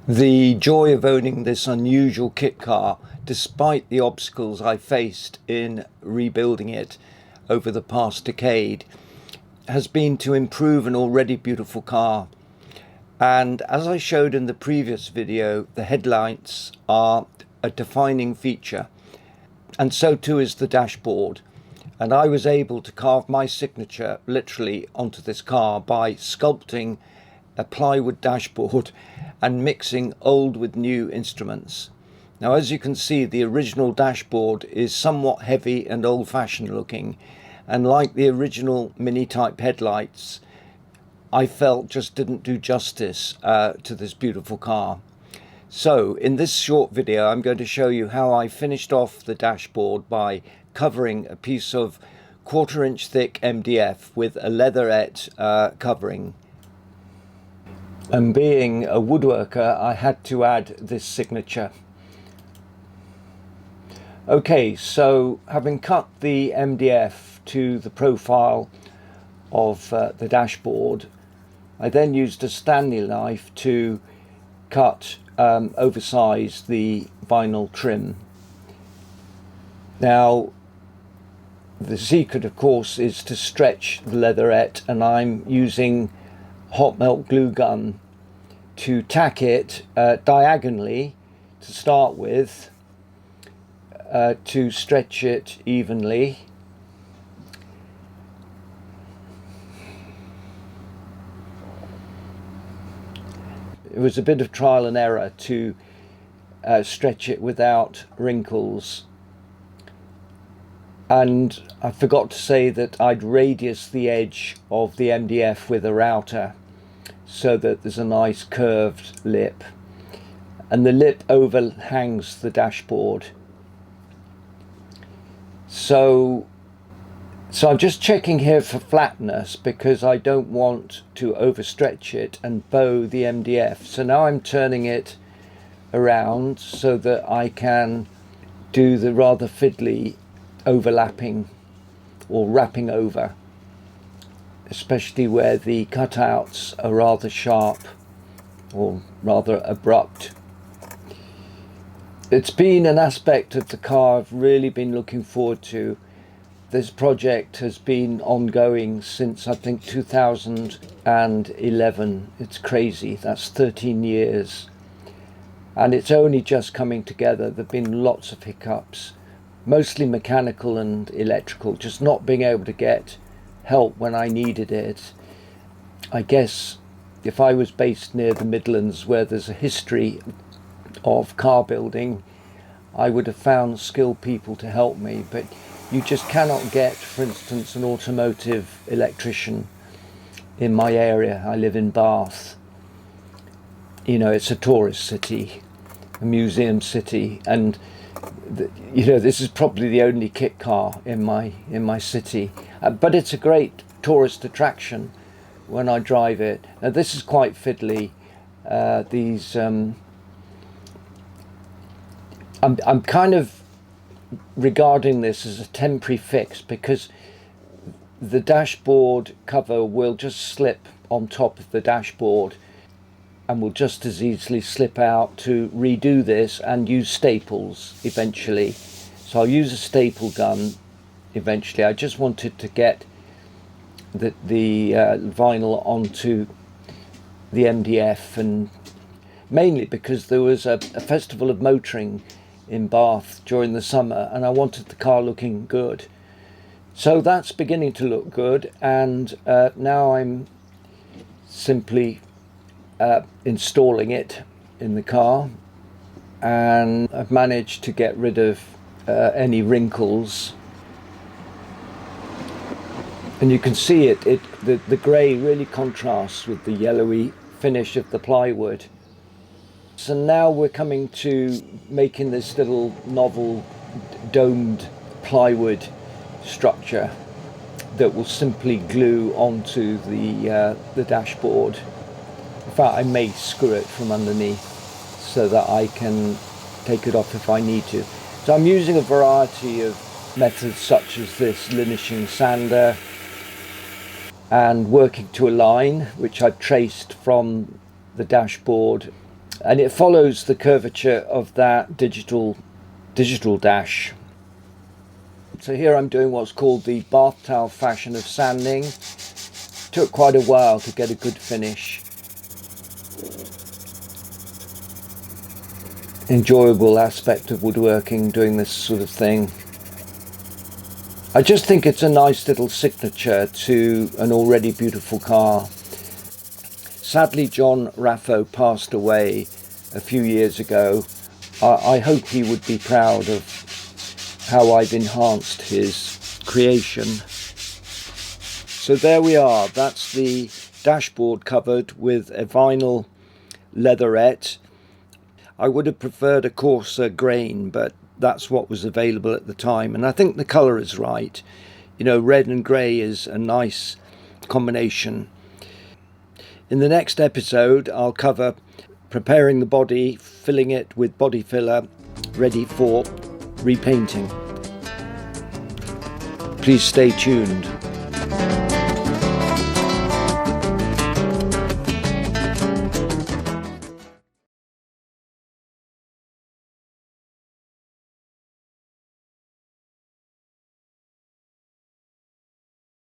The joy of owning this unusual kit car, despite the obstacles I faced in rebuilding it over the past decade, has been to improve an already beautiful car. And as I showed in the previous video, the headlights are a defining feature, and so too is the dashboard. And I was able to carve my signature literally onto this car by sculpting a plywood dashboard and mixing old with new instruments. Now, as you can see, the original dashboard is somewhat heavy and old-fashioned looking, and like the original Mini type headlights, I felt just didn't do justice to this beautiful car. So in this short video, I'm going to show you how I finished off the dashboard by covering a piece of 1/4 inch thick MDF with a leatherette covering. And being a woodworker, I had to add this signature. Okay, so having cut the MDF to the profile of the dashboard, I then used a Stanley knife to cut oversize the vinyl trim. Now, the secret, of course, is to stretch the leatherette, and I'm using hotmelt glue gun to tack it diagonally to start with, to stretch it evenly. It was a bit of trial and error to stretch it without wrinkles. And I forgot to say that I'd radius the edge of the MDF with a router so that there's a nice curved lip, and the lip overhangs the dashboard. So I'm just checking here for flatness because I don't want to overstretch it and bow the MDF. So now I'm turning it around so that I can do the rather fiddly overlapping or wrapping over, especially where the cutouts are rather sharp or rather abrupt. It's been an aspect of the car I've really been looking forward to. This project has been ongoing since I think 2011. It's crazy, that's 13 years. And it's only just coming together. There've been lots of hiccups, mostly mechanical and electrical, just not being able to get help when I needed it. I guess if I was based near the Midlands, where there's a history of car building, I would have found skilled people to help me, but you just cannot get, for instance, an automotive electrician in my area. I live in Bath. You know, it's a tourist city, a museum city, and this is probably the only kit car in my city, but it's a great tourist attraction when I drive it. Now this is quite fiddly. I'm kind of regarding this as a temporary fix because the dashboard cover will just slip on top of the dashboard and will just as easily slip out. To redo this and use staples eventually, so I'll use a staple gun eventually. I just wanted to get the vinyl onto the MDF, and mainly because there was a festival of motoring in Bath during the summer and I wanted the car looking good. So that's beginning to look good, and now I'm simply installing it in the car, and I've managed to get rid of any wrinkles, and you can see the grey really contrasts with the yellowy finish of the plywood. So now we're coming to making this little novel domed plywood structure that will simply glue onto the dashboard. In fact, I may screw it from underneath so that I can take it off if I need to. So I'm using a variety of methods such as this linishing sander and working to a line which I've traced from the dashboard and it follows the curvature of that digital dash. So here I'm doing what's called the bath towel fashion of sanding. Took quite a while to get a good finish. Enjoyable aspect of woodworking, doing this sort of thing. I just think it's a nice little signature to an already beautiful car. Sadly, John Raffo passed away a few years ago. I hope he would be proud of how I've enhanced his creation. So there we are. That's the dashboard covered with a vinyl leatherette. I would have preferred a coarser grain, but that's what was available at the time. And I think the colour is right. You know, red and grey is a nice combination. In the next episode, I'll cover preparing the body, filling it with body filler, ready for repainting. Please stay tuned.